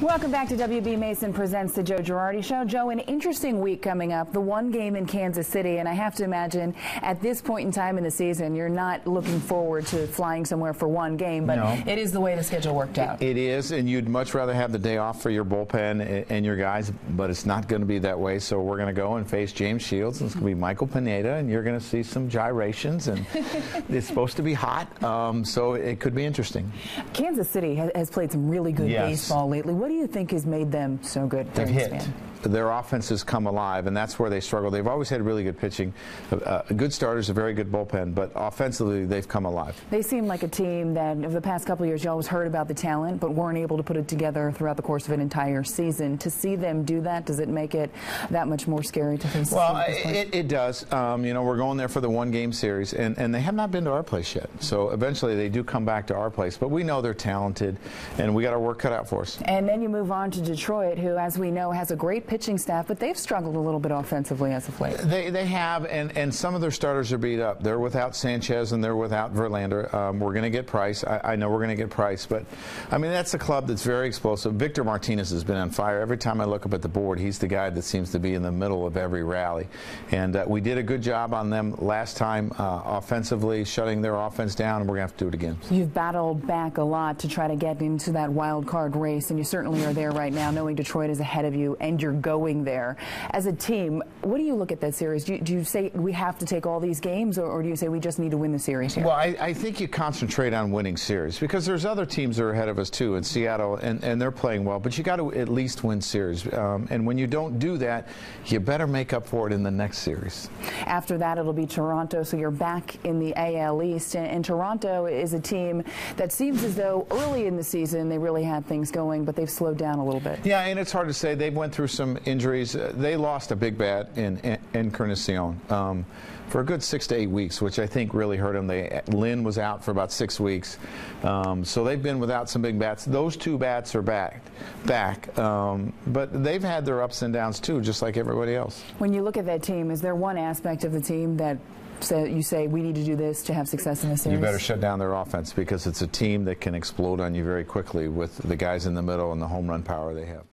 Welcome back to WB Mason Presents the Joe Girardi Show. Joe, an interesting week coming up, the one game in Kansas City, and I have to imagine at this point in time in the season, you're not looking forward to flying somewhere for one game, but no. It is the way the schedule worked out. It is, and you'd much rather have the day off for your bullpen and your guys, but it's not going to be that way, so we're going to go and face James Shields, and it's going to be Michael Pineda, and you're going to see some gyrations, and it's supposed to be hot, so it could be interesting. Kansas City has played some really good baseball lately. What do you think has made them so good? They've hit. Their offense has come alive, and that's where they struggle. They've always had really good pitching, good starters, a very good bullpen, but offensively they've come alive. They seem like a team that over the past couple of years you always heard about the talent, but weren't able to put it together throughout the course of an entire season. To see them do that, does it make it that much more scary to face? Well, it does. You know, we're going there for the one-game series, and they have not been to our place yet. So eventually they do come back to our place, but we know they're talented, and we got our work cut out for us. And then you move on to Detroit, who, as we know, has a great pitching staff, but they've struggled a little bit offensively as of late. They have, and some of their starters are beat up. They're without Sanchez and they're without Verlander. We're going to get Price. I know we're going to get Price, but I mean, that's a club that's very explosive. Victor Martinez has been on fire. Every time I look up at the board, he's the guy that seems to be in the middle of every rally. And we did a good job on them last time offensively, shutting their offense down, and we're going to have to do it again. You've battled back a lot to try to get into that wild card race, and you certainly are there right now, knowing Detroit is ahead of you, and you're going there. As a team, what do you look at that series? Do you say we have to take all these games, or do you say we just need to win the series here? Well, I think you concentrate on winning series, because there's other teams that are ahead of us too in Seattle, and they're playing well, but you got to at least win series. And when you don't do that, you better make up for it in the next series. After that, it'll be Toronto, so you're back in the AL East, and Toronto is a team that seems as though early in the season they really had things going, but they've slowed down a little bit. Yeah, and it's hard to say. They've went through some injuries. They lost a big bat in Encarnacion for a good 6 to 8 weeks, which I think really hurt them. Lynn was out for about 6 weeks, so they've been without some big bats. Those two bats are back, but they've had their ups and downs too, just like everybody else. When you look at that team, is there one aspect of the team that you say we need to do this to have success in this series? You better shut down their offense, because it's a team that can explode on you very quickly with the guys in the middle and the home run power they have.